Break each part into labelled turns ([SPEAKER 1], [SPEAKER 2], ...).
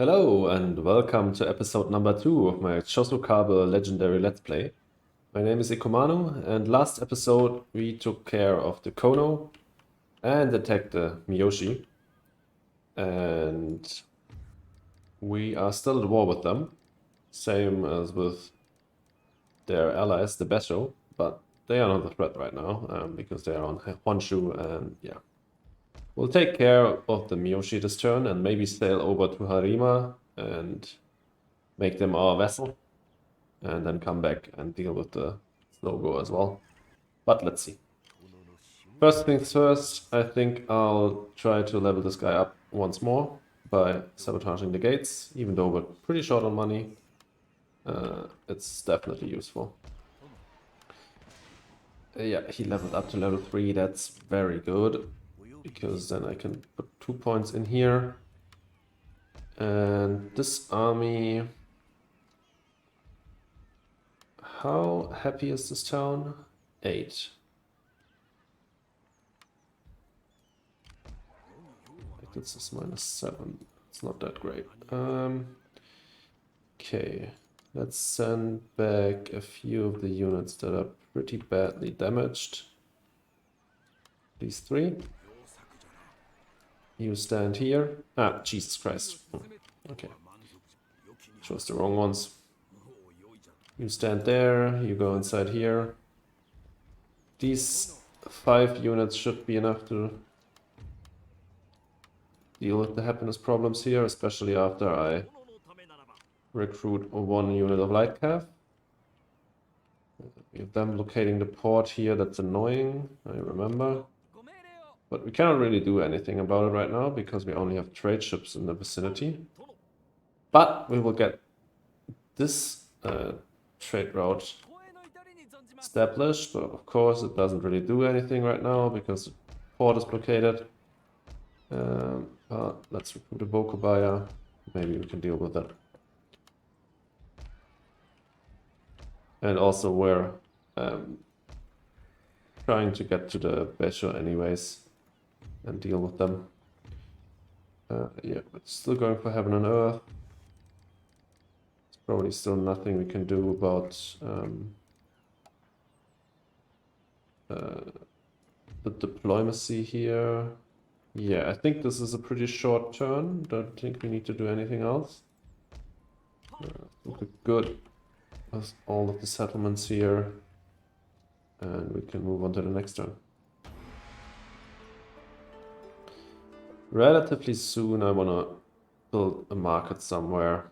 [SPEAKER 1] Hello and welcome to episode number 2 of my Chosokabe legendary let's play. My name is Ikomanu and last episode we took care of the Kono and attacked the Miyoshi. And we are still at war with them, same as with their allies, the Basho, but they are not a threat right now because they are on Honshu and yeah. We'll take care of the Miyoshi this turn and maybe sail over to Harima and make them our vassal. And then come back and deal with the logo as well. But let's see. First things first, I think I'll try to level this guy up once more by sabotaging the gates, even though we're pretty short on money. It's definitely useful. Yeah, he leveled up to level 3, that's very good, because then I can put 2 points in here. And this army... How happy is this town? 8. This is -7. It's not that great. Okay, let's send back a few of the units that are pretty badly damaged. These 3. You stand here. Ah, Jesus Christ. Okay. Chose the wrong ones. You stand there, you go inside here. These 5 units should be enough to deal with the happiness problems here, especially after I recruit 1 unit of light cav. We have them locating the port here, that's annoying, I remember. But we cannot really do anything about it right now because we only have trade ships in the vicinity. But we will get this trade route established, but of course it doesn't really do anything right now because the port is blockaded. Let's recruit a Boko buyer. Maybe we can deal with that. And also we're trying to get to the Basho anyways and deal with them. Yeah, we're still going for Heaven and Earth. There's probably still nothing we can do about the diplomacy here. Yeah, I think this is a pretty short turn. Don't think we need to do anything else. We're good with all of the settlements here. And we can move on to the next turn. Relatively soon I want to build a market somewhere.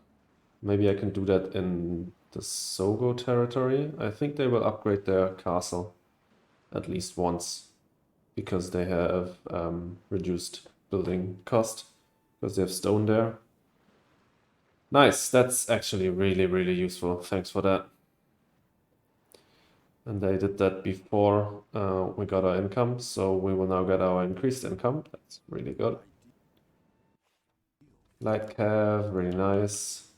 [SPEAKER 1] Maybe I can do that in the Sogo territory. I think they will upgrade their castle at least once because they have reduced building cost because they have stone there. Nice, that's actually really useful. Thanks for that. And they did that before we got our income, so we will now get our increased income. That's really good. Light cav, really nice.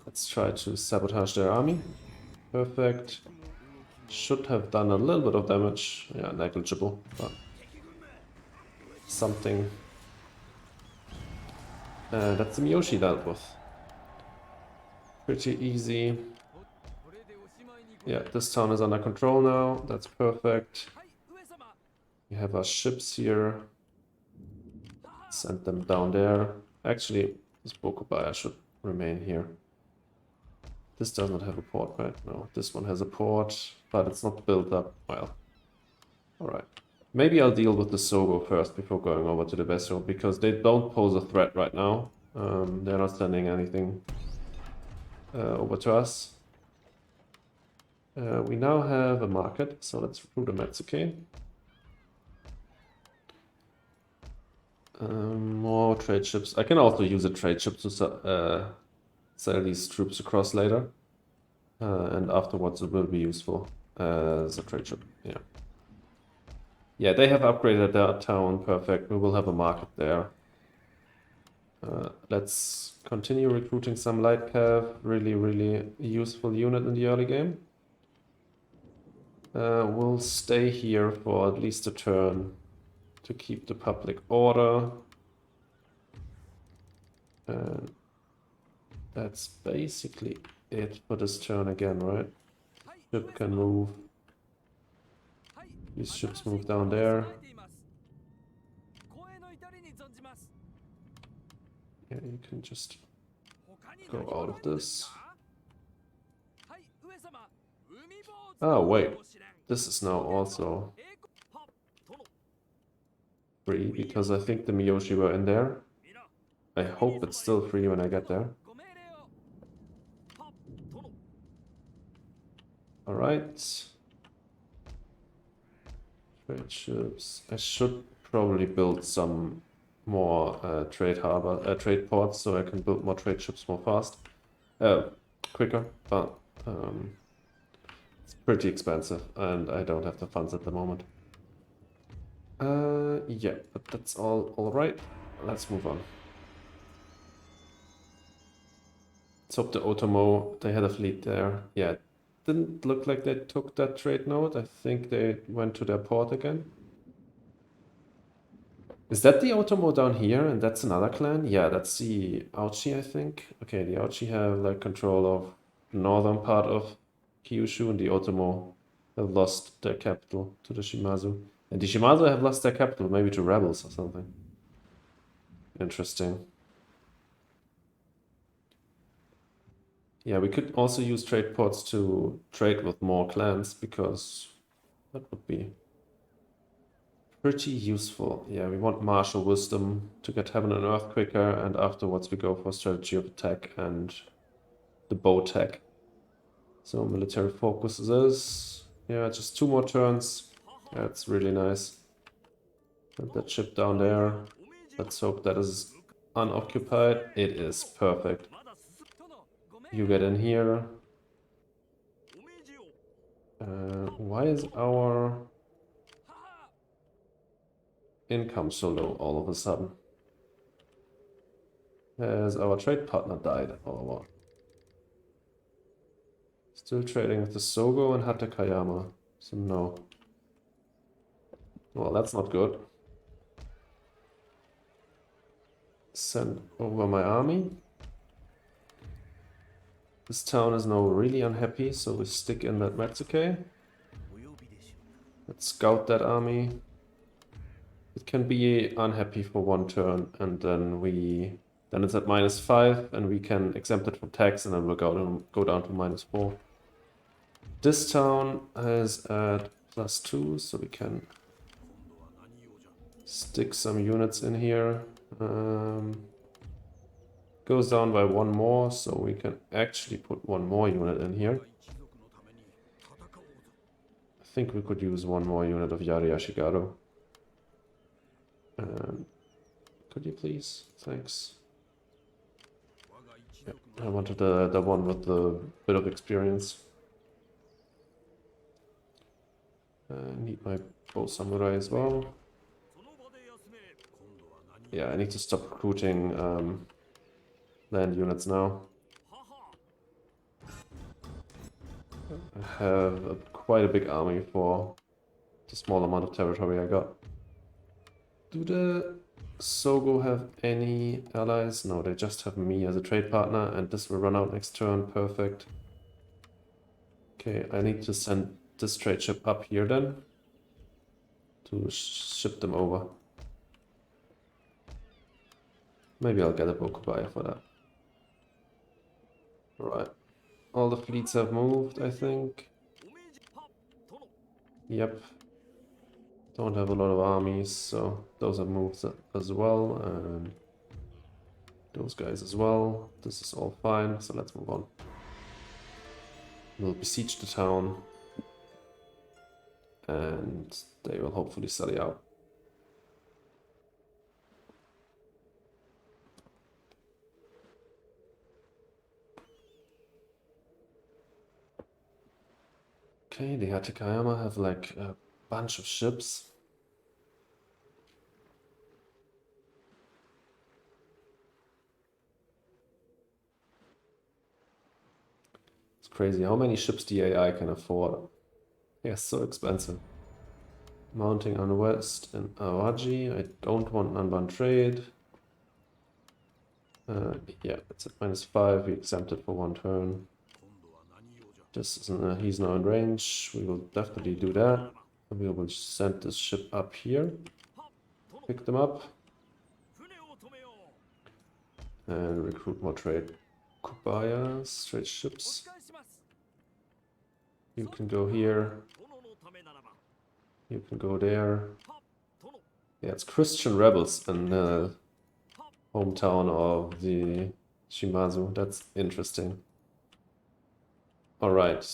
[SPEAKER 1] Let's try to sabotage their army. Perfect. Should have done a little bit of damage. Yeah, negligible, but something. That's the Miyoshi dealt with. Pretty easy. Yeah, this town is under control now. That's perfect. We have our ships here. Send them down there. Actually, this Bokobaya should remain here. This does not have a port, right? No, this one has a port, but it's not built up well. Alright. Maybe I'll deal with the Sogo first before going over to the vessel, because they don't pose a threat right now. They're not sending anything over to us. We now have a market, so let's recruit a Metsuke. More trade ships. I can also use a trade ship to sell these troops across later. And afterwards it will be useful as a trade ship. Yeah. Yeah, they have upgraded their town. Perfect. We will have a market there. Let's continue recruiting some light cav. Really useful unit in the early game. We'll stay here for at least a turn to keep the public order. And that's basically it for this turn again, right? Ship can move. These ships move down there. Yeah, you can just go out of this. Oh, wait. This is now also free because I think the Miyoshi were in there. I hope it's still free when I get there. Alright. Trade ships. I should probably build some more trade ports so I can build more trade ships more fast. Quicker, but it's pretty expensive and I don't have the funds at the moment. Yeah, but that's all right. Let's move on. Let's hope the Otomo, they had a fleet there. Yeah, it didn't look like they took that trade node. I think they went to their port again. Is that the Otomo down here and that's another clan? Yeah, that's the Aochi, I think. Okay, the Aochi have like control of the northern part of Kyushu and the Otomo have lost their capital to the Shimazu. And the Shimazu have lost their capital, maybe to rebels or something. Interesting. Yeah, we could also use trade ports to trade with more clans because that would be pretty useful. Yeah, we want martial wisdom to get heaven and earth quicker, and afterwards we go for strategy of attack and the bow tech. So military focus is, yeah, just 2 more turns. That's really nice. Put that ship down there. Let's hope that is unoccupied. It is perfect. You get in here. Why is our income so low all of a sudden? Has our trade partner died or what? Still trading with the Sogo and Hatakayama. So no. Well, that's not good. Send over my army. This town is now really unhappy, so we stick in that Matsuke. Let's scout that army. It can be unhappy for 1 turn, and then it's at -5, and we can exempt it from tax, and then we'll go down to -4. This town is at +2, so we can stick some units in here. Goes down by 1 more, so we can actually put 1 more unit in here. I think we could use 1 more unit of Yari Ashigaru. Could you please? Thanks. Yeah, I wanted the one with the bit of experience. Need my bow samurai as well. Yeah, I need to stop recruiting land units now. I have quite a big army for the small amount of territory I got. Do the Sogo have any allies? No, they just have me as a trade partner, and this will run out next turn. Perfect. Okay, I need to send this trade ship up here then to ship them over. Maybe I'll get a Bokubai for that. Right. All the fleets have moved, I think. Yep. Don't have a lot of armies, so those have moved as well, and those guys as well. This is all fine, so let's move on. We'll besiege the town, and they will hopefully sell out. Okay, the Hatakayama have like a bunch of ships. It's crazy how many ships the AI can afford. Yeah, so expensive. Mounting on west in Awaji. I don't want Nanban trade. Yeah, it's at -5. We exempt it for 1 turn. He's now in range. We will definitely do that. We will send this ship up here. Pick them up. And recruit more trade kubayas, trade ships. You can go here. You can go there. Yeah, it's Christian rebels in the hometown of the Shimazu. That's interesting. All right.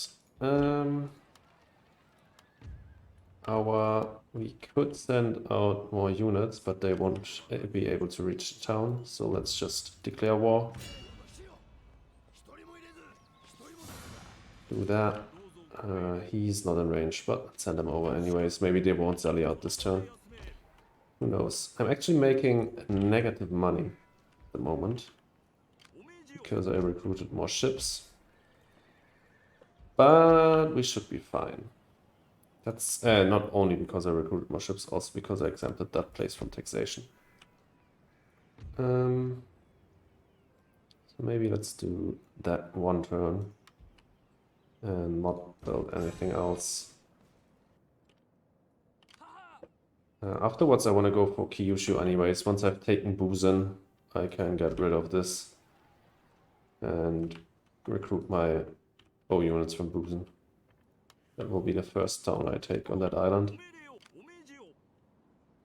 [SPEAKER 1] We could send out more units, but they won't be able to reach the town. So let's just declare war. Do that. He's not in range, but let's send him over anyways. Maybe they won't sally out this turn. Who knows? I'm actually making negative money at the moment because I recruited more ships. But we should be fine. That's not only because I recruited more ships, also because I exempted that place from taxation. So maybe let's do that 1 turn and not build anything else. Afterwards I want to go for Kyushu anyways. Once I've taken Busan, I can get rid of this and recruit my O units from Busan. That will be the first town I take on that island.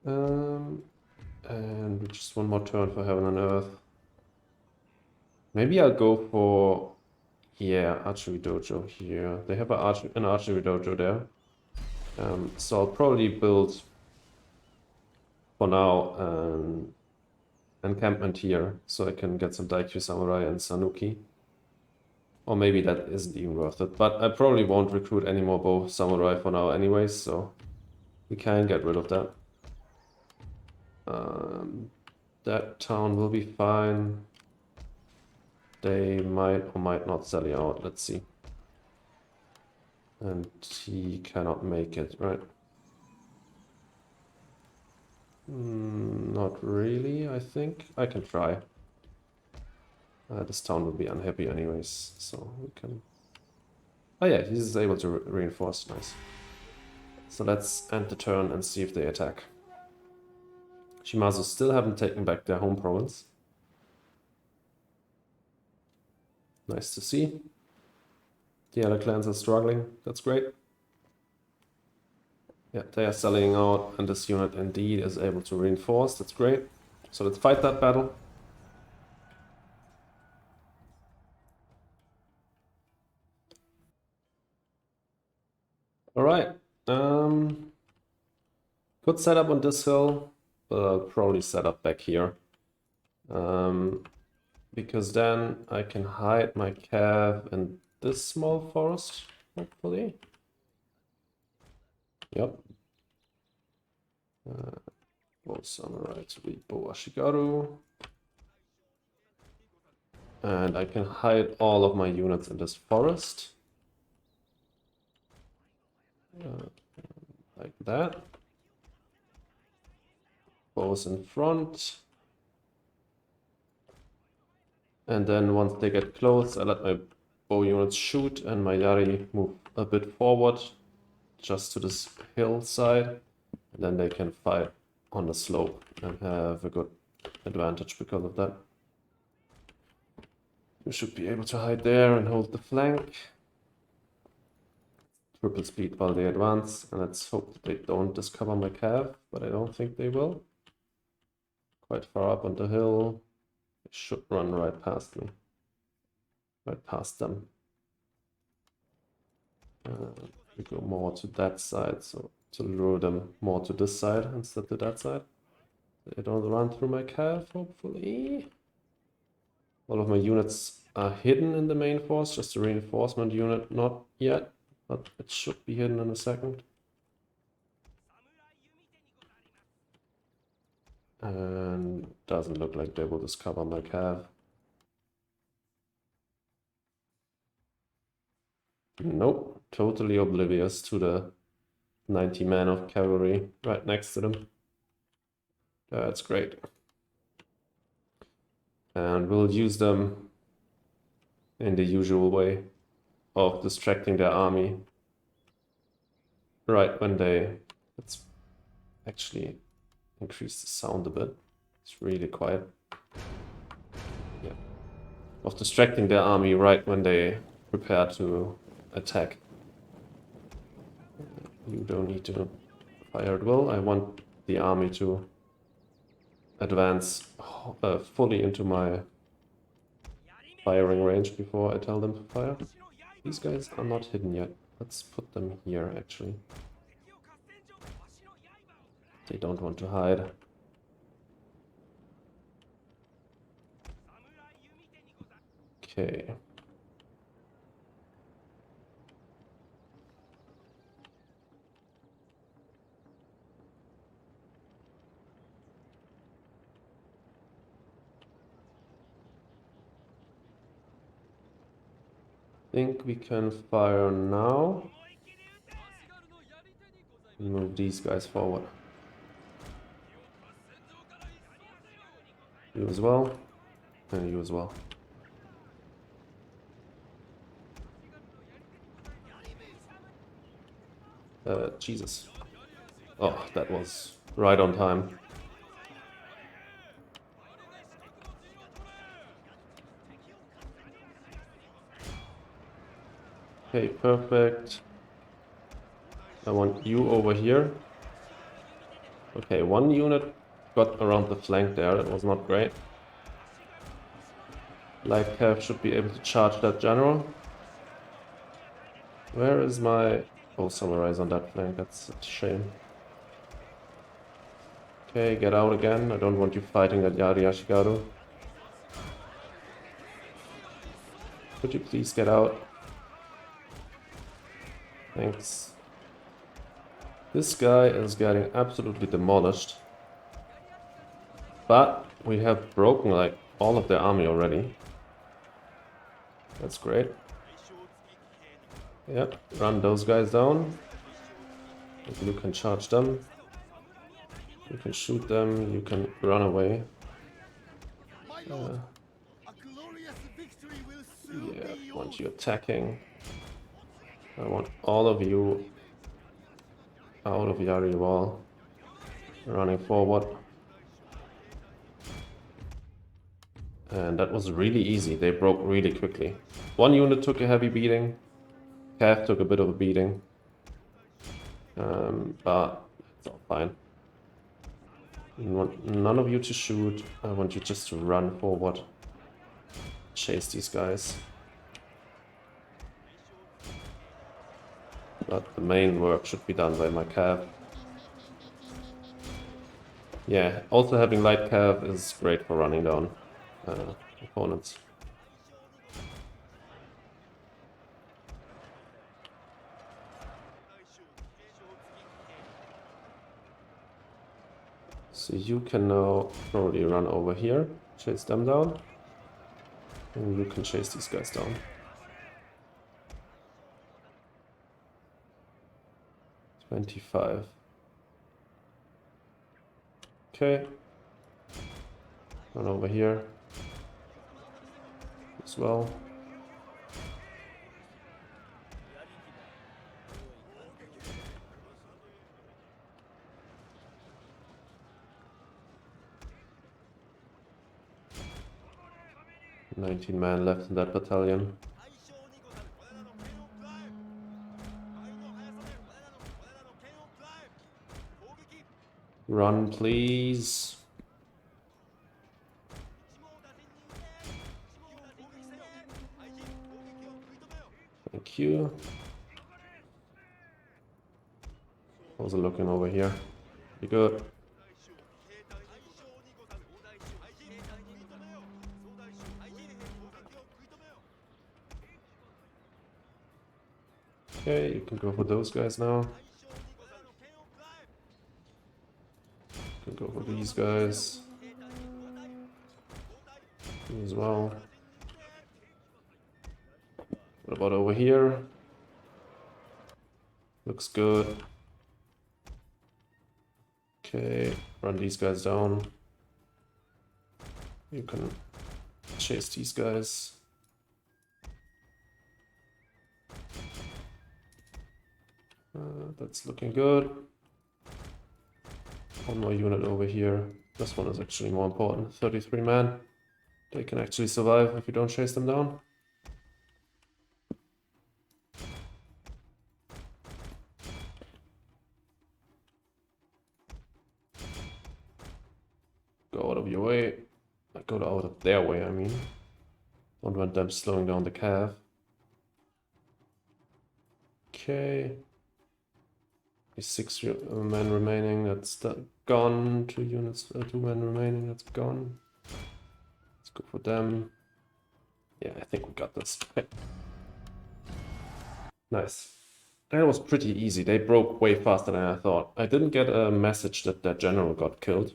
[SPEAKER 1] And just 1 more turn for Heaven and Earth. Maybe I'll go for, yeah, Archery Dojo here. They have an Archery Dojo there. So I'll probably build, for now, an encampment here, so I can get some Daikyu Samurai and Sanuki. Or maybe that isn't even worth it, but I probably won't recruit any more Bow Samurai for now anyways, so we can get rid of that. That town will be fine. They might or might not sally out, let's see. And he cannot make it, right? Not really, I think. I can try. This town will be unhappy anyways, so we can... Oh yeah, he's able to reinforce, nice. So let's end the turn and see if they attack. Shimazu still haven't taken back their home province. Nice to see. The other clans are struggling, that's great. Yeah, they are selling out, and this unit indeed is able to reinforce, that's great. So let's fight that battle. Alright, could set up on this hill, but I'll probably set up back here. Because then I can hide my cav in this small forest, hopefully. Yep. Bow Samurai to be Bow Ashigaru. And I can hide all of my units in this forest. Like that. Bows in front. And then once they get close, I let my bow units shoot and my Yari move a bit forward just to this hillside. And then they can fight on the slope and have a good advantage because of that. We should be able to hide there and hold the flank. Triple speed while they advance, and let's hope that they don't discover my cav, but I don't think they will. Quite far up on the hill. They should run right past me. Right past them. We go more to that side, so to lure them more to this side instead to that side. They don't run through my cav, hopefully. All of my units are hidden in the main force, just a reinforcement unit, not yet, but it should be hidden in a second. And doesn't look like they will discover my cav. Nope, totally oblivious to the 90 men of cavalry right next to them. That's great. And we'll use them in the usual way of distracting their army. Right when they... Let's actually increase the sound a bit. It's really quiet. Yeah. Of distracting their army right when they prepare to attack. You don't need to fire at will. I want the army to advance fully into my firing range before I tell them to fire. These guys are not hidden yet. Let's put them here, actually. They don't want to hide. Okay. Think we can fire now. Move these guys forward. You as well. And you as well. Jesus. Oh, that was right on time. Okay, perfect. I want you over here. Okay, one unit got around the flank there. That was not great. Light Cav should be able to charge that general. Where is my... Oh, samurai's on that flank. That's a shame. Okay, get out again. I don't want you fighting at Yari Yashigaru. Could you please get out? Thanks. This guy is getting absolutely demolished. But we have broken like all of their army already. That's great. Yep, run those guys down. You can charge them. You can shoot them. You can run away. Yeah, I want you attacking. I want all of you out of Yari Wall. Running forward. And that was really easy. They broke really quickly. One unit took a heavy beating. Cav took a bit of a beating. But it's all fine. I want none of you to shoot. I want you just to run forward. Chase these guys. But the main work should be done by my Cav. Yeah, also having light Cav is great for running down opponents. So you can now probably run over here, chase them down, and you can chase these guys down. $25. Okay. Run over here as well. $19 men left in that battalion. Run, please. Thank you. How's it looking over here? You good? Okay, you can go for those guys now. You can go for these guys. You as well. What about over here? Looks good. Okay, run these guys down. You can chase these guys. That's looking good. One more unit over here. This one is actually more important. 33 men. They can actually survive if you don't chase them down. Go out of your way. Go out of their way, I mean. Don't want them slowing down the cav. Okay. 6 men remaining, that's gone. 2 units, 2 men remaining, that's gone. Let's go for them. Yeah, I think we got this. Okay. Nice. That was pretty easy. They broke way faster than I thought. I didn't get a message that their general got killed.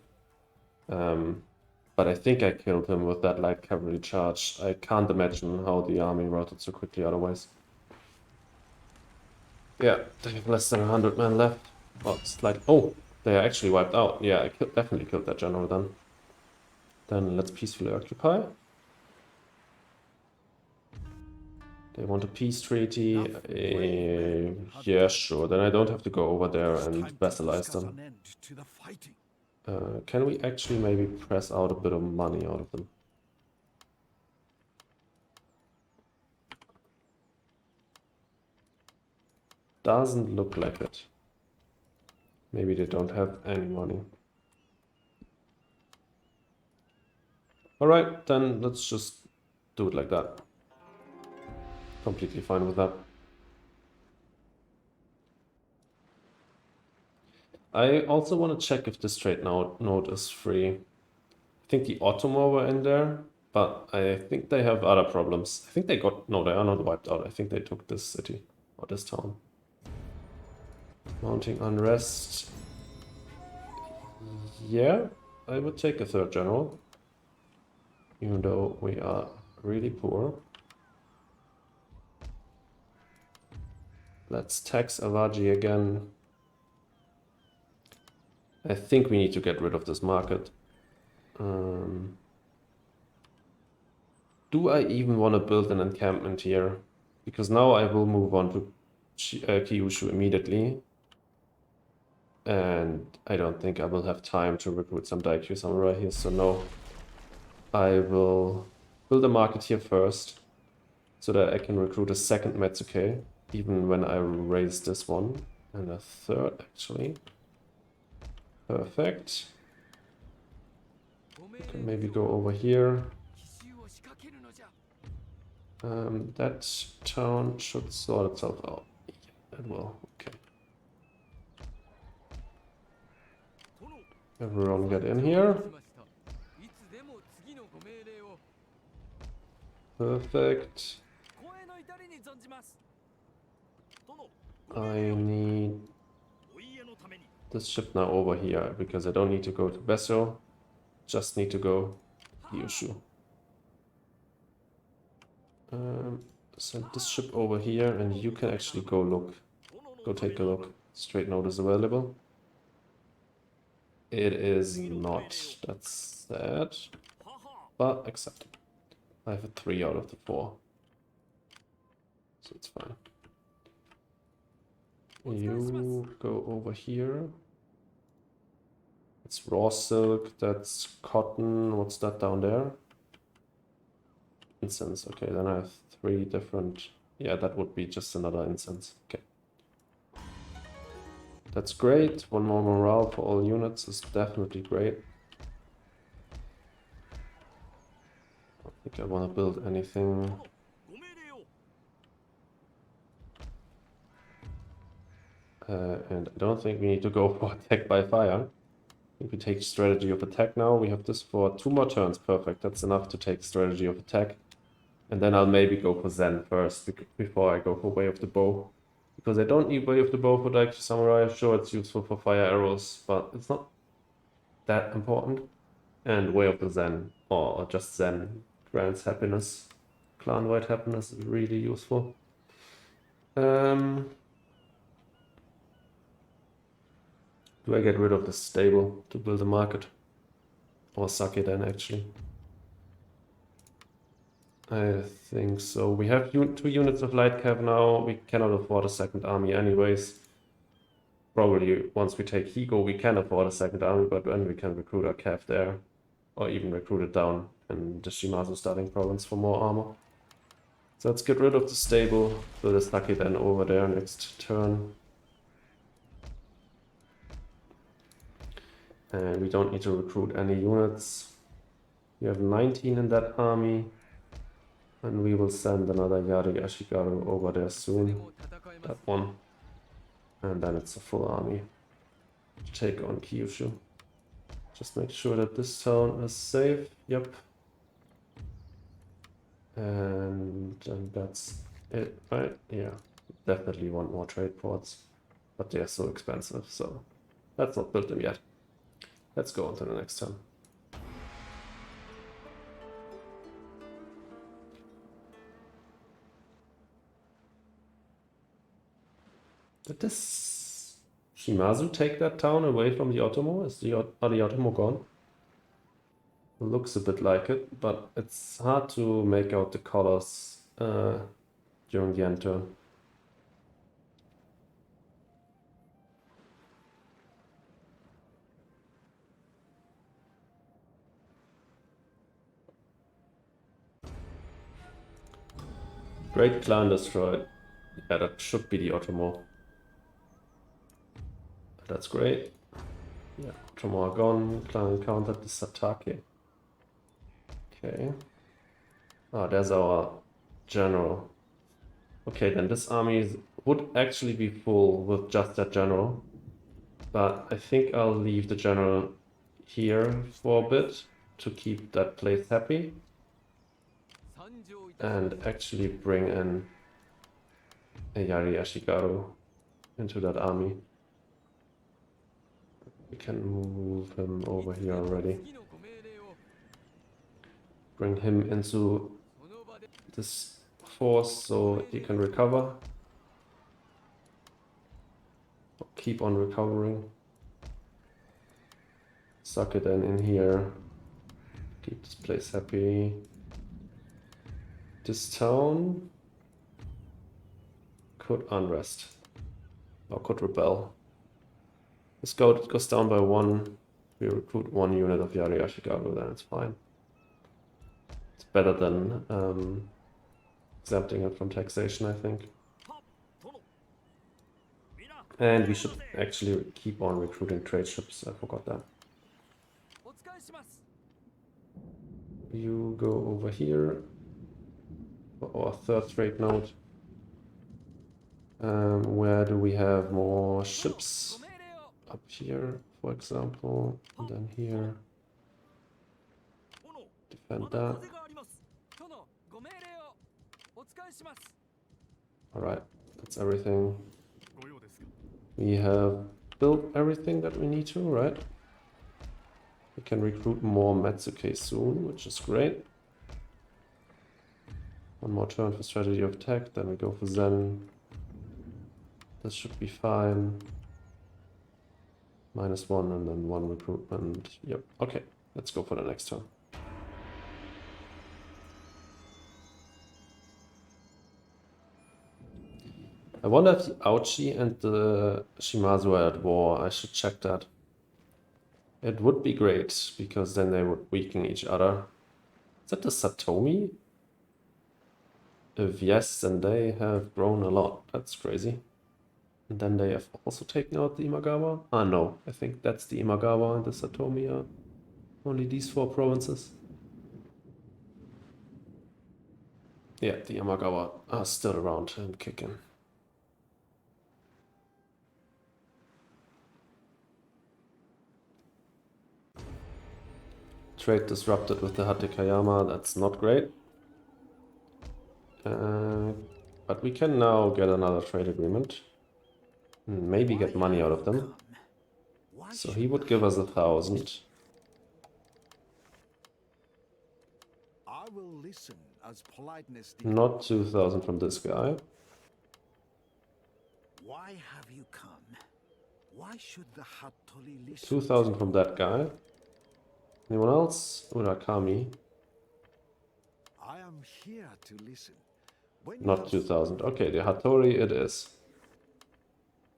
[SPEAKER 1] But I think I killed him with that light cavalry charge. I can't imagine how the army routed so quickly otherwise. Yeah, they have less than 100 men left. Well, it's like, oh, they are actually wiped out. Yeah, I definitely killed that general then. Then let's peacefully occupy. They want a peace treaty. Yeah, sure. Then I don't have to go over there and vassalize them. Can we actually maybe press out a bit of money out of them? Doesn't look like it. Maybe they don't have any money. Alright, then let's just do it like that. Completely fine with that. I also want to check if this trade node is free. I think the Ottoman were in there, but I think they have other problems. I think they got... No, they are not wiped out. I think they took this city or this town. Mounting unrest. Yeah, I would take a third general. Even though we are really poor. Let's tax Avaji again. I think we need to get rid of this market. Do I even want to build an encampment here? Because now I will move on to Kyushu immediately. And I don't think I will have time to recruit some Daikyu Samurai here, so no. I will build a market here first, so that I can recruit a second Metsuke, even when I raise this one. And a third, actually. Perfect. I can maybe go over here. That town should sort itself out. Yeah, it will. Okay. Everyone get in here. Perfect. I need this ship now over here, because I don't need to go to Besso. Just need to go Kyushu. Send this ship over here, and you can actually go look. Go take a look. Straight node is available. It is not. That's sad. But acceptable. I have a 3 out of the 4. So it's fine. You go over here. It's raw silk, that's cotton. What's that down there? Incense. Okay, then I have 3 different... Yeah, that would be just another incense. Okay. That's great. 1 more morale for all units is definitely great. I don't think I want to build anything. And I don't think we need to go for attack by fire. If we take strategy of attack now, we have this for 2 more turns. Perfect. That's enough to take strategy of attack. And then I'll maybe go for Zen first, before I go for Way of the Bow. Because I don't need Way of the Bow for Daikyu Samurai. Sure, it's useful for fire arrows, but it's not that important. And Way of the Zen, or just Zen, grants happiness. Clan-wide happiness is really useful. Do I get rid of the stable to build a market? Or Sake then, actually. I think so. We have 2 units of light cav now. We cannot afford a second army anyways. Probably once we take Higo, we can afford a second army, but then we can recruit our cav there. Or even recruit it down in the Shimazu starting province for more armor. So let's get rid of the stable. Build a Sake then over there next turn. And we don't need to recruit any units. We have 19 in that army. And we will send another Yari Ashigaru over there soon. That one. And then it's a full army to take on Kyushu. Just make sure that this town is safe. Yep. And that's it, right? Yeah. Definitely want more trade ports. But they are so expensive, so let's not build them yet. Let's go on to the next turn. Did this Shimazu take that town away from the Otomo? Are the Otomo gone? It looks a bit like it, but it's hard to make out the colors during the end turn. Great clan destroyed. Yeah, that should be the Otomo. That's great. Yeah, Otomo are gone. Clan encountered the Satake. Okay. Ah, there's our general. Okay, then this army would actually be full with just that general. But I think I'll leave the general here for a bit to keep that place happy. And actually bring in a Yari Ashigaru into that army. We can move him over here already. Bring him into this force so he can recover. Keep on recovering. Suck it then in here. Keep this place happy. This town could unrest. Or could rebel. This goes down by 1. We recruit 1 unit of Yari Ashigaru, then it's fine. It's better than exempting it from taxation, I think. And we should actually keep on recruiting trade ships. I forgot that. You go over here for our 3rd trade node. Where do we have more ships? Up here, for example, and then here. Defend that. Alright, that's everything. We have built everything that we need to, right? We can recruit more Matsuke soon, which is great. 1 more turn for strategy of attack, then we go for Zen. This should be fine. -1 and then 1 recruitment. Yep, okay, let's go for the next turn. I wonder if the Aochi and the Shimazu are at war. I should check that. It would be great, because then they would weaken each other. Is that the Satomi? If yes, then they have grown a lot. That's crazy. And then they have also taken out the Imagawa? Ah, no. I think that's the Imagawa and the Satomi are only these 4 provinces. Yeah, the Imagawa are still around and kicking. Trade disrupted with the Hatekayama, that's not great. But we can now get another trade agreement. Maybe get money out of them. So he would give us 1,000. Not 2,000 from this guy.
[SPEAKER 2] Why have you come? Why should the Hattori listen?
[SPEAKER 1] 2,000 from that guy. Anyone else? Urakami.
[SPEAKER 2] I am here to listen. When you
[SPEAKER 1] Not
[SPEAKER 2] have
[SPEAKER 1] 2,000. Okay, the Hattori it is.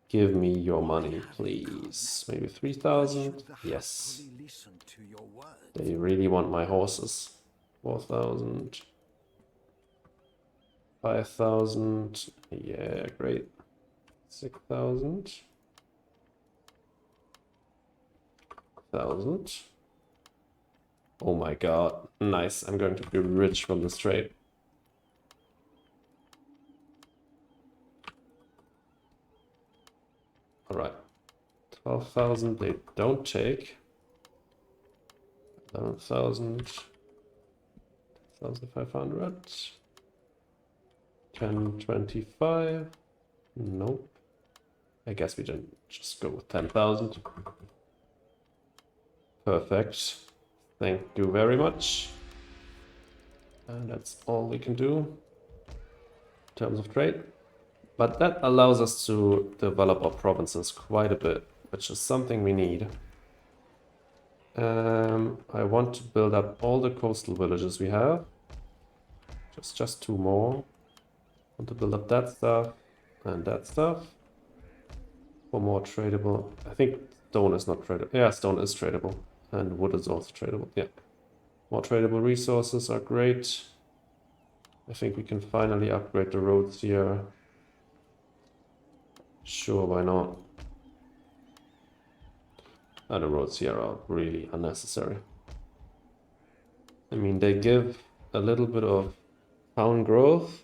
[SPEAKER 1] Give me your money,
[SPEAKER 2] have
[SPEAKER 1] please. Maybe
[SPEAKER 2] why
[SPEAKER 1] 3,000?
[SPEAKER 2] should the
[SPEAKER 1] Yes.
[SPEAKER 2] Hattori listen to your words?
[SPEAKER 1] They really want my horses. 4,000. 5,000. Yeah, great. 6,000. 1,000. Oh my god. Nice. I'm going to be rich from this trade. Alright. 12,000 they don't take. 11,000. 1,500. 1025. Nope. I guess we can just go with 10,000. Perfect. Thank you very much. And that's all we can do in terms of trade. But that allows us to develop our provinces quite a bit, which is something we need. I want to build up all the coastal villages we have. Just 2 more. Want to build up that stuff and that stuff. For more tradable. I think stone is not tradable. Yeah, stone is tradable. And wood is also tradable. Yeah. More tradable resources are great. I think we can finally upgrade the roads here. Sure, why not? And the roads here are really unnecessary. I mean, they give a little bit of town growth,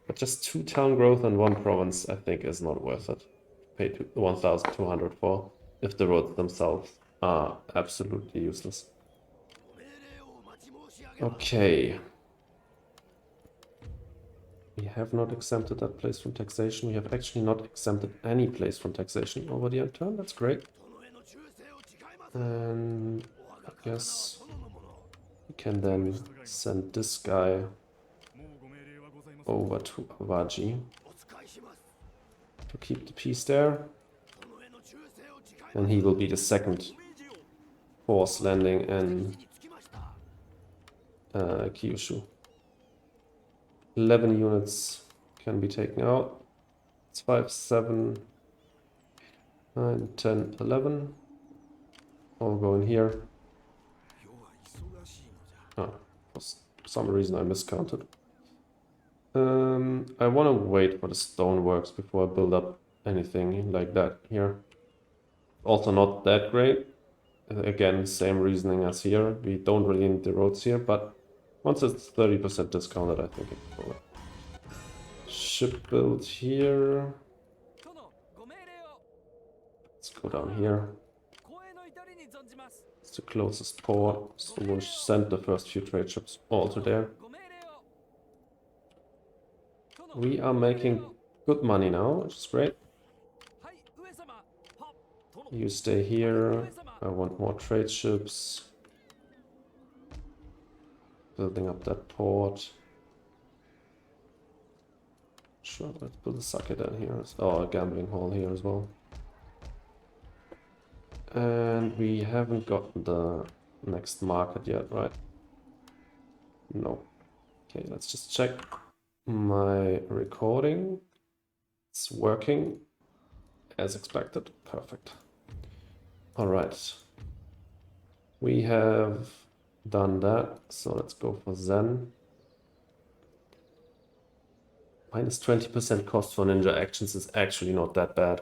[SPEAKER 1] but just 2 town growth in 1 province, I think, is not worth it. Pay 1,200 for, if the roads themselves are absolutely useless. Okay. We have not exempted that place from taxation. We have actually not exempted any place from taxation over the end turn. That's great. And I guess we can then send this guy over to Awaji to keep the peace there. And he will be the second force landing in Kyushu. 11 units can be taken out. It's 5, 7, 9, 10, 11. All go in here. Oh, for some reason I miscounted. I want to wait for the stoneworks before I build up anything like that here. Also not that great. Again, same reasoning as here. We don't really need the roads here, but once it's 30% discounted, I think it's forward. Ship build here. Let's go down here. It's the closest port, so we'll send the first few trade ships all to there. We are making good money now, which is great. You stay here. I want more trade ships. Building up that port. Sure, let's build a sake down here. Oh, a gambling hall here as well. And we haven't gotten the next market yet, right? No. Okay, let's just check my recording. It's working as expected. Perfect. All right. We have done that, so let's go for Zen. Minus 20% cost for ninja actions is actually not that bad.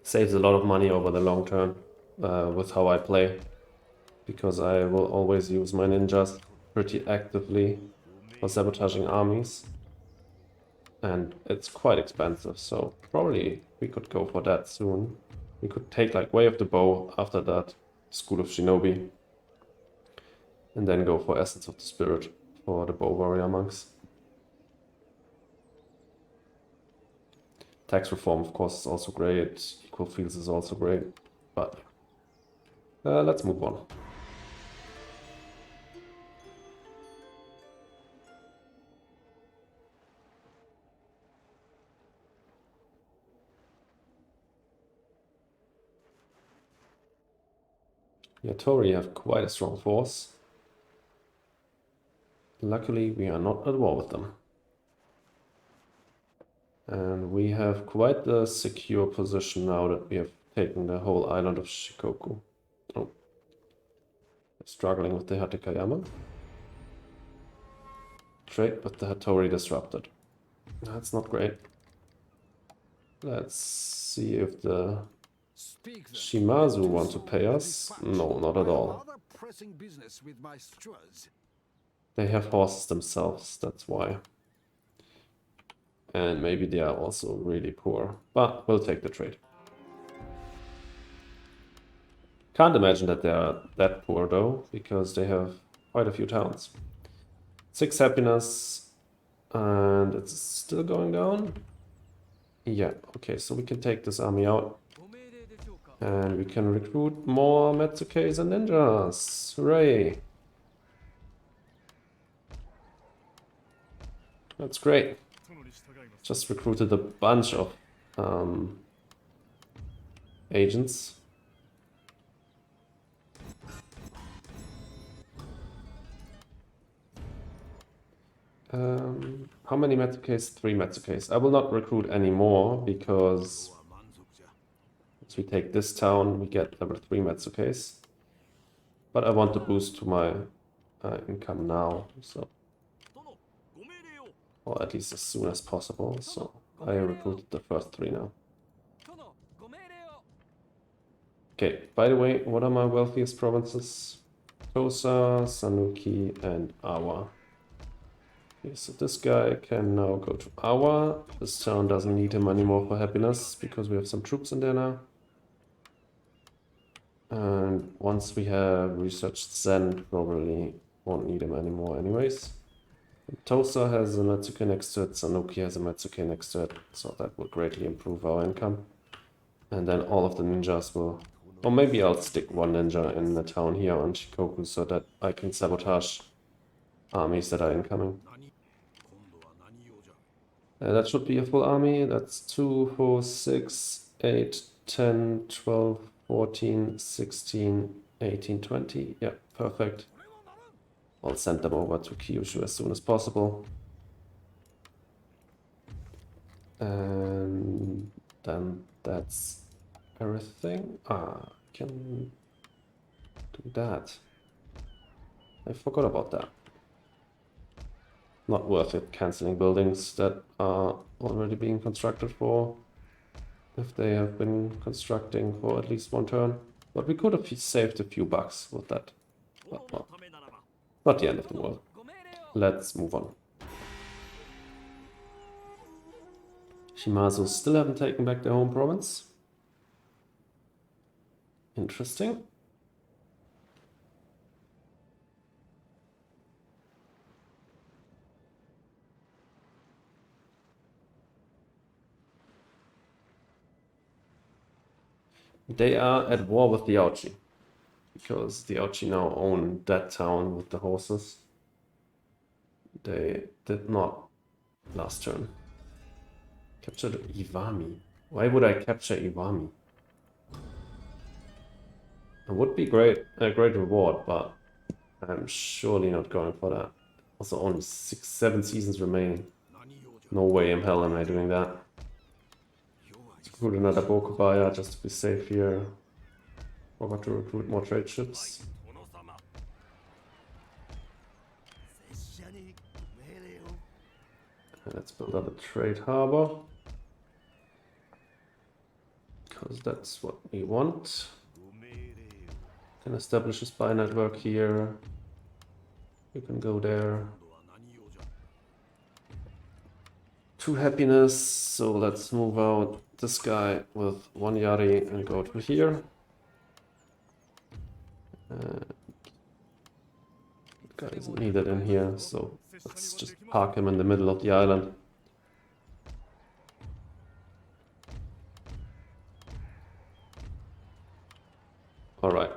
[SPEAKER 1] Saves a lot of money over the long term with how I play, because I will always use my ninjas pretty actively for sabotaging armies. And it's quite expensive, so probably we could go for that soon. We could take like Way of the Bow, after that School of Shinobi, and then go for Essence of the Spirit for the Bow Warrior monks. Tax reform, of course, is also great. Equal fields is also great, but let's move on. Yatori have quite a strong force. Luckily, we are not at war with them. And we have quite the secure position now that we have taken the whole island of Shikoku. Oh. Struggling with the Hatekayama. Trade with the Hattori disrupted. That's not great. Let's see if the Shimazu want to pay us. No, not at all. They have horses themselves, that's why. And maybe they are also really poor. But we'll take the trade. Can't imagine that they are that poor though, because they have quite a few towns. 6 happiness, and it's still going down. Yeah, okay, so we can take this army out. And we can recruit more Metsukes and ninjas. Hooray! That's great. Just recruited a bunch of agents. How many Metsukes? 3 Metsukes. I will not recruit any more because as we take this town, we get level 3 Metsukes. But I want to boost to my income now, so, or at least as soon as possible. So I recruited the first 3 now. Okay, by the way, what are my wealthiest provinces? Tosa, Sanuki, and Awa. Okay, so this guy can now go to Awa. This town doesn't need him anymore for happiness because we have some troops in there now. And once we have researched Zen, probably won't need him anymore anyways. Tosa has a Metsuke next to it, Sanuki has a Metsuke next to it, so that will greatly improve our income. And then all of the ninjas will... Or maybe I'll stick 1 ninja in the town here on Shikoku so that I can sabotage armies that are incoming. That should be a full army. That's 2, 4, 6, 8, 10, 12, 14, 16, 18, 20. Yeah, perfect. I'll send them over to Kyushu as soon as possible. And then that's everything. I can do that. I forgot about that. Not worth it cancelling buildings that are already being constructed for, if they have been constructing for at least 1 turn. But we could have saved a few bucks with that. But well, not the end of the world. Let's move on. Shimazu still haven't taken back their home province. Interesting. They are at war with the Aochi, because the Aochi now own that town with the horses. They did not last turn. Captured Iwami. Why would I capture Iwami? It would be great, a great reward, but I'm surely not going for that. Also, only 6, 7 seasons remain. No way in hell am I doing that. Recruit another Bokubaya just to be safe here. Forgot to recruit more trade ships. Let's build up a trade harbor, because that's what we want. Can establish a spy network here. You can go there. 2 happiness, so let's move out this guy with 1 Yari and go to here. That guy isn't needed in here, so let's just park him in the middle of the island. Alright.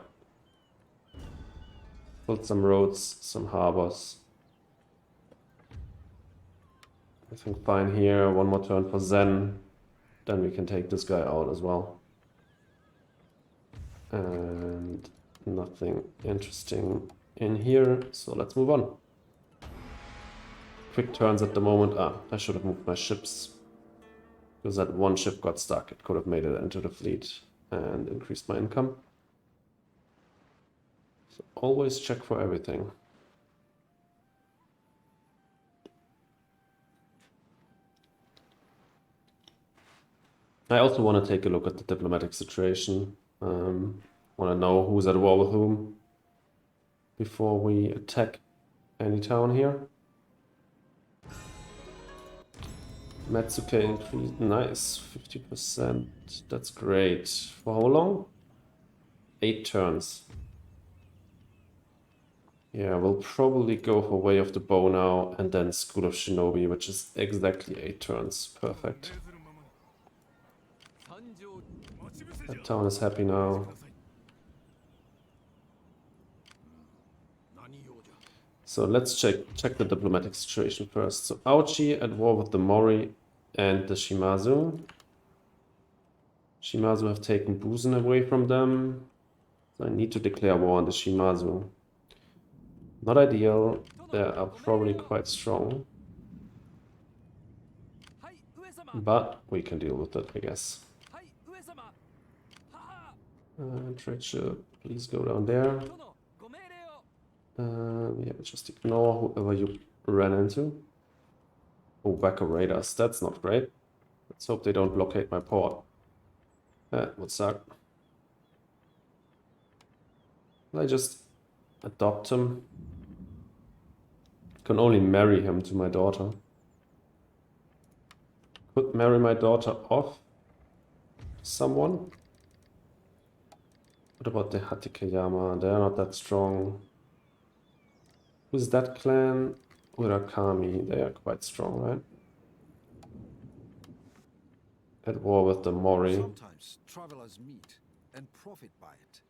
[SPEAKER 1] Build some roads, some harbors. I think fine here, 1 more turn for Zen. Then we can take this guy out as well. And nothing interesting in here, so let's move on. quick turns at the moment. Ah, I should have moved my ships. Because that one ship got stuck. It could have made it into the fleet and increased my income. So always check for everything. I also want to take a look at the diplomatic situation. Want to know who's at war with whom before we attack any town here. Matsuke increased, nice, 50%. That's great. For how long? 8 turns. Yeah, we'll probably go for Way of the Bow now and then School of Shinobi, which is exactly 8 turns. Perfect. That town is happy now. So let's check the diplomatic situation first. So Aochi at war with the Mori and the Shimazu. Shimazu have taken Busen away from them. So I need to declare war on the Shimazu. Not ideal. They are probably quite strong. But we can deal with it, I guess. Trade ship, please go down there. Yeah, just ignore whoever you ran into. Oh, Wacko Raiders, that's not great. Let's hope they don't blockade my port. That would suck. I just adopt him. Can only marry him to my daughter. Could marry my daughter off someone. What about the Hatikeyama? They're not that strong. Who's that clan? Urakami. They are quite strong, right? At war with the Mori.
[SPEAKER 2] Sometimes travelers meet and profit by it.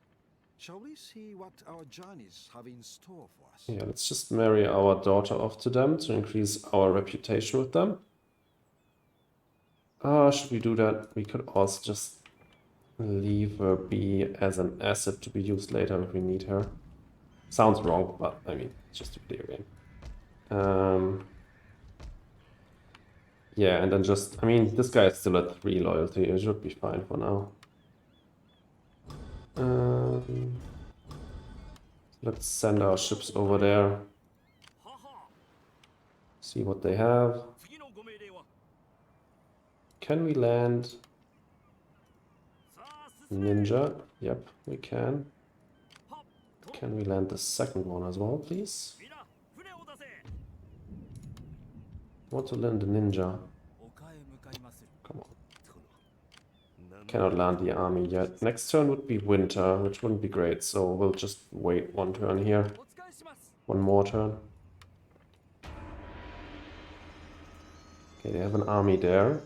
[SPEAKER 2] Shall we see what our journeys have in store for us?
[SPEAKER 1] Yeah, let's just marry our daughter off to them to increase our reputation with them. Should we do that? We could also just leave her be as an asset to be used later if we need her. Sounds wrong, but I mean, it's just a video game. Yeah, and then just, I mean, this guy is still at 3 loyalty. It should be fine for now. Let's send our ships over there. See what they have. Can we land Ninja? Yep, we can. Can we land the second one as well, please? I want to land the Ninja. Come on. Cannot land the army yet. Next turn would be winter, which wouldn't be great, so we'll just wait 1 turn here. 1 more turn. Okay, they have an army there.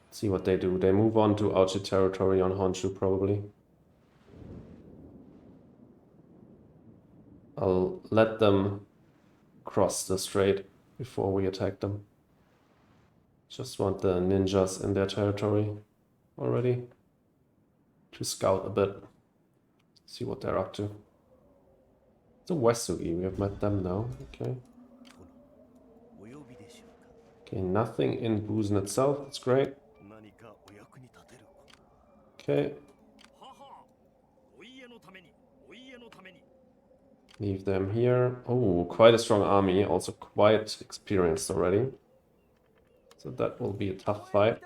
[SPEAKER 1] See what they do. They move on to Aochi territory on Honshu, probably. I'll let them cross the strait before we attack them. Just want the ninjas in their territory already to scout a bit, see what they're up to. The Wesugi, we have met them now. Okay. Okay, nothing in Busen itself. That's great. Okay. Leave them here. Oh, quite a strong army, also quite experienced already. So that will be a tough fight.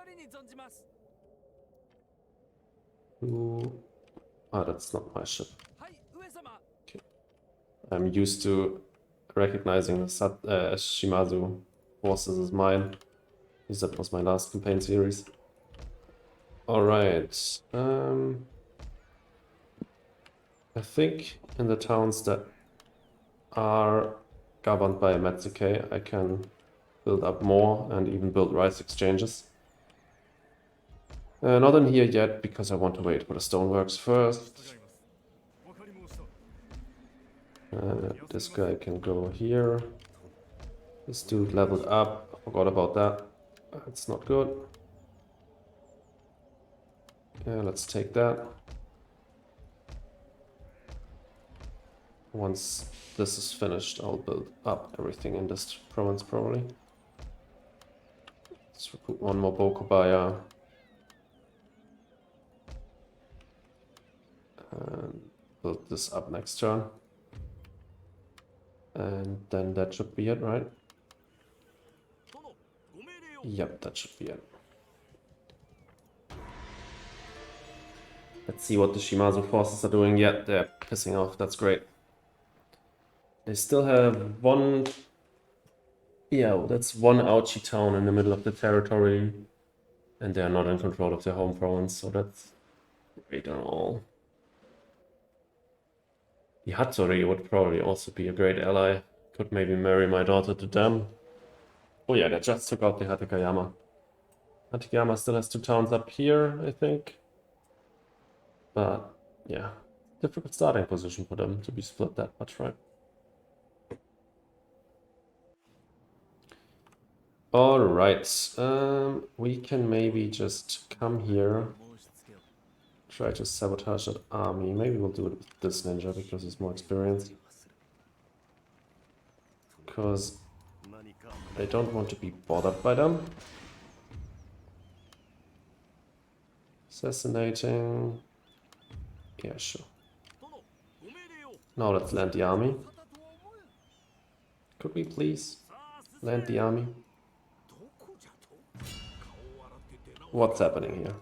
[SPEAKER 1] Ooh. Ah, that's not my ship. Okay. I'm used to recognizing Shimazu forces as mine, because that was my last campaign series. Alright. I think in the towns that are governed by Matsuke, I can build up more and even build rice exchanges. Not in here yet, because I want to wait for the stoneworks first. This guy can go here. This dude leveled up. I forgot about that. That's not good. Yeah, let's take that. Once this is finished, I'll build up everything in this province probably. Let's recruit one more Bokobaya. And build this up next turn. And then that should be it, right? Yep, that should be it. Let's see what the Shimazu forces are doing. Yeah, they're pissing off. That's great. They still have one... Yeah, that's one Ouchi town in the middle of the territory. And they're not in control of their home province, so that's great and all. The Hattori would probably also be a great ally. Could maybe marry my daughter to them. Oh yeah, they just took out the Hatakayama. Hatakayama still has 2 towns up here, I think. But yeah, difficult starting position for them to be split that much, right? Alright, we can maybe just come here, try to sabotage that army. Maybe we'll do it with this ninja because he's more experienced. Because I don't want to be bothered by them. Assassinating. Yeah, sure. Now let's land the army. Could we please land the army? What's happening here?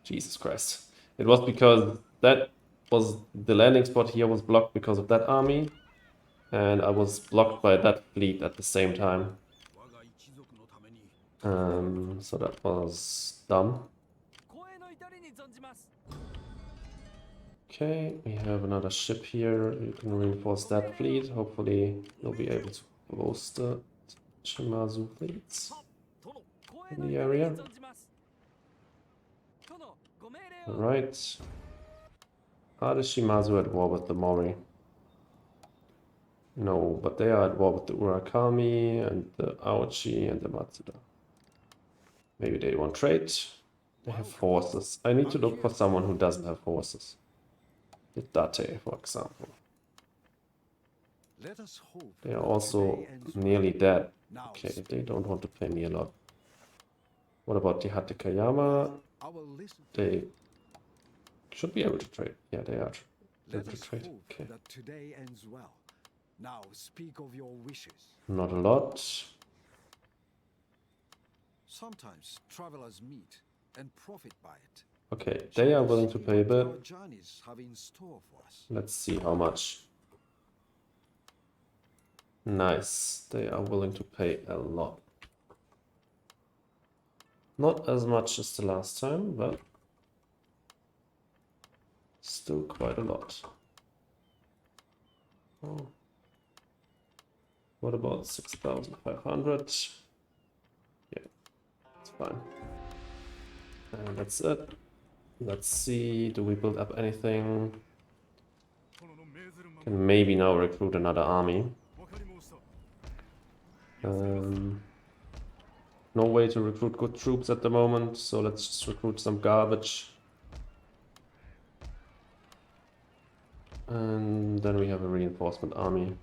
[SPEAKER 1] Jesus Christ. It was because that was the landing spot here was blocked because of that army. And I was blocked by that fleet at the same time. So that was dumb. Okay, we have another ship here. You can reinforce that fleet. Hopefully you'll be able to boost the Shimazu fleets in the area. Alright. Are the Shimazu at war with the Mori? No, but they are at war with the Urakami and the Aochi and the Matsuda. Maybe they want trade. They have horses. I need to look for someone who doesn't have horses. The Date, for example. They are also nearly dead. Okay, they don't want to pay me a lot. What about the Hatakayama? They should be able to trade. Yeah, they are able to trade. Okay.
[SPEAKER 2] Now speak of your wishes.
[SPEAKER 1] Not a lot.
[SPEAKER 2] Sometimes travelers meet and profit by it.
[SPEAKER 1] Okay, they are willing to pay a bit.
[SPEAKER 2] Have in store for us.
[SPEAKER 1] Let's see how much. Nice. They are willing to pay a lot. Not as much as the last time, but still quite a lot. Oh. What about 6,500? Yeah, it's fine. And that's it. Let's see, do we build up anything? Can maybe now recruit another army. No way to recruit good troops at the moment, so let's just recruit some garbage. And then we have a reinforcement army.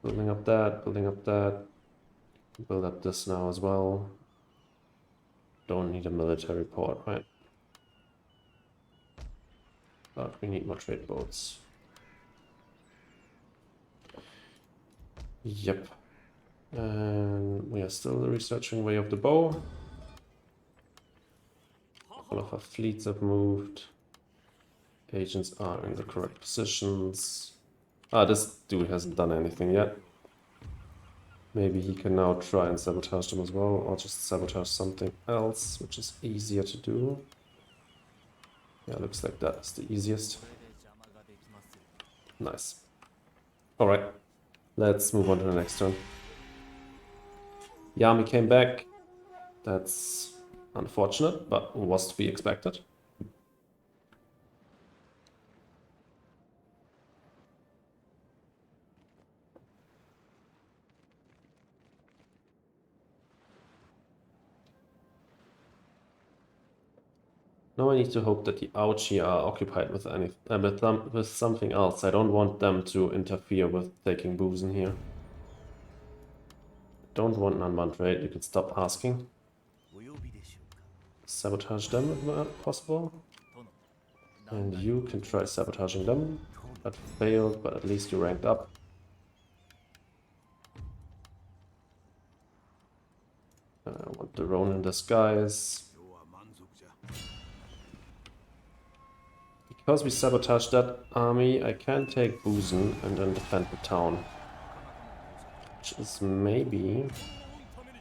[SPEAKER 1] Building up that, building up that. Build up this now as well. Don't need a military port, right? But we need more trade boats. Yep. And we are still researching Way of the Bow. All of our fleets have moved. Agents are in the correct positions. Ah, this dude hasn't done anything yet. Maybe he can now try and sabotage them as well, or just sabotage something else, which is easier to do. Yeah, looks like that is the easiest. Nice. Alright, let's move on to the next turn. Yami came back. That's unfortunate, but was to be expected. Now I need to hope that the Auchi are occupied with with something else. I don't want them to interfere with taking Busen here. Don't want Nanban trade, you can stop asking. Sabotage them if possible. And you can try sabotaging them. That failed, but at least you ranked up. I want the Ronin disguise. Because we sabotaged that army, I can take Busen and then defend the town. Which is maybe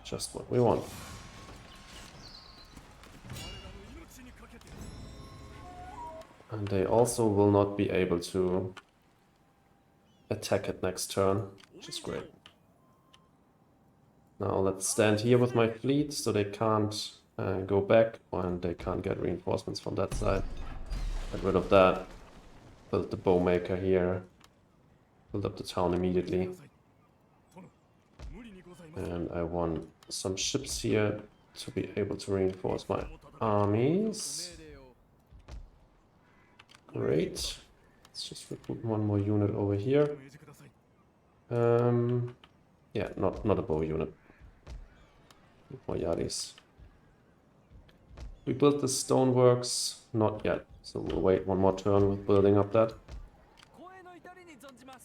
[SPEAKER 1] just what we want. And they also will not be able to attack it next turn, which is great. Now let's stand here with my fleet so they can't go back and they can't get reinforcements from that side. Get rid of that. Build the bowmaker here. Build up the town immediately. And I want some ships here to be able to reinforce my armies. Great. Let's just recruit one more unit over here. Yeah, not a bow unit. More Yadis. We built the stoneworks, not yet. So we'll wait one more turn with building up that.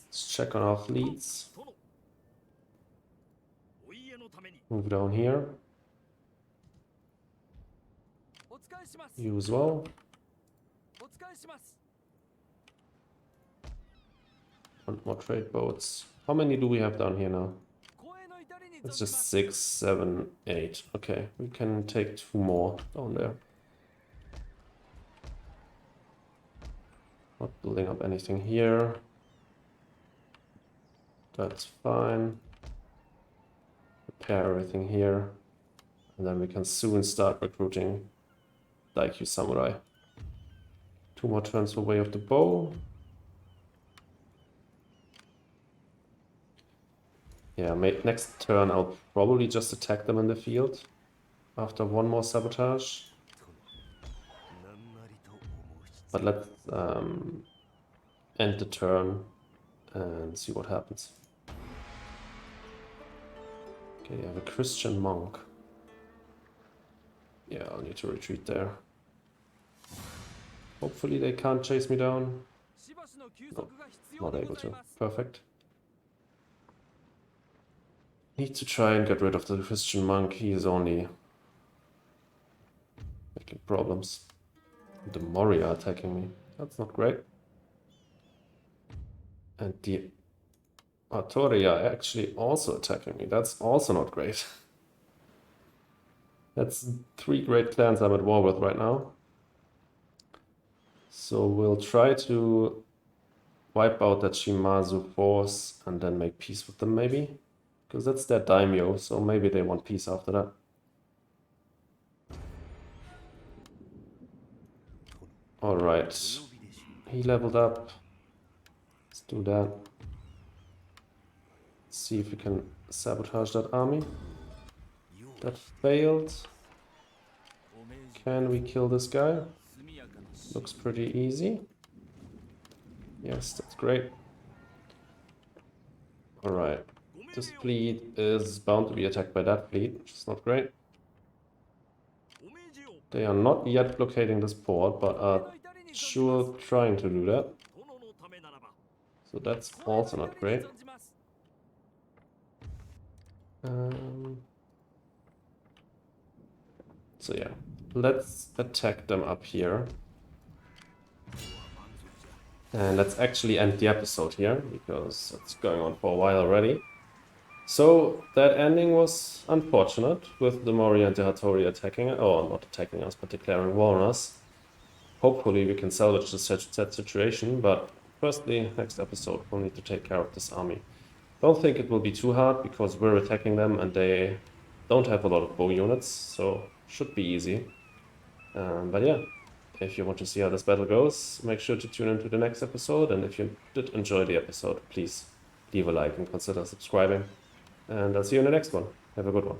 [SPEAKER 1] Let's check on our fleets. Move down here. You as well. And more trade boats. How many do we have down here now? It's just 6, 7, 8. Okay, we can take 2 more down there. Not building up anything here. That's fine. Repair everything here. And then we can soon start recruiting Daikyu Samurai. 2 more turns for Way of the Bow. Yeah, next turn I'll probably just attack them in the field. After 1 more sabotage. But let's end the turn and see what happens. Okay, I have a Christian monk. Yeah, I'll need to retreat there. Hopefully they can't chase me down. No, not able to. Perfect. Need to try and get rid of the Christian monk. He is only making problems. The Moria attacking me. That's not great. And the Artoria actually also attacking me. That's also not great. That's 3 great clans I'm at war with right now. So we'll try to wipe out that Shimazu force and then make peace with them maybe. Because that's their daimyo, so maybe they want peace after that. Alright. He leveled up. Let's do that. Let's see if we can sabotage that army. That failed. Can we kill this guy? Looks pretty easy. Yes, that's great. Alright. This fleet is bound to be attacked by that fleet, which is not great. They are not yet blockading this port, but are sure trying to do that. So that's also not great. So yeah, let's attack them up here. And let's actually end the episode here, because it's going on for a while already. So that ending was unfortunate, with the Moria and the Hattori attacking, or not attacking us, but declaring war on us. Hopefully we can salvage this sad situation, but firstly, next episode we'll need to take care of this army. Don't think it will be too hard, because we're attacking them and they don't have a lot of bow units, so should be easy. But yeah, if you want to see how this battle goes, make sure to tune into the next episode, and if you did enjoy the episode, please leave a like and consider subscribing. And I'll see you in the next one. Have a good one.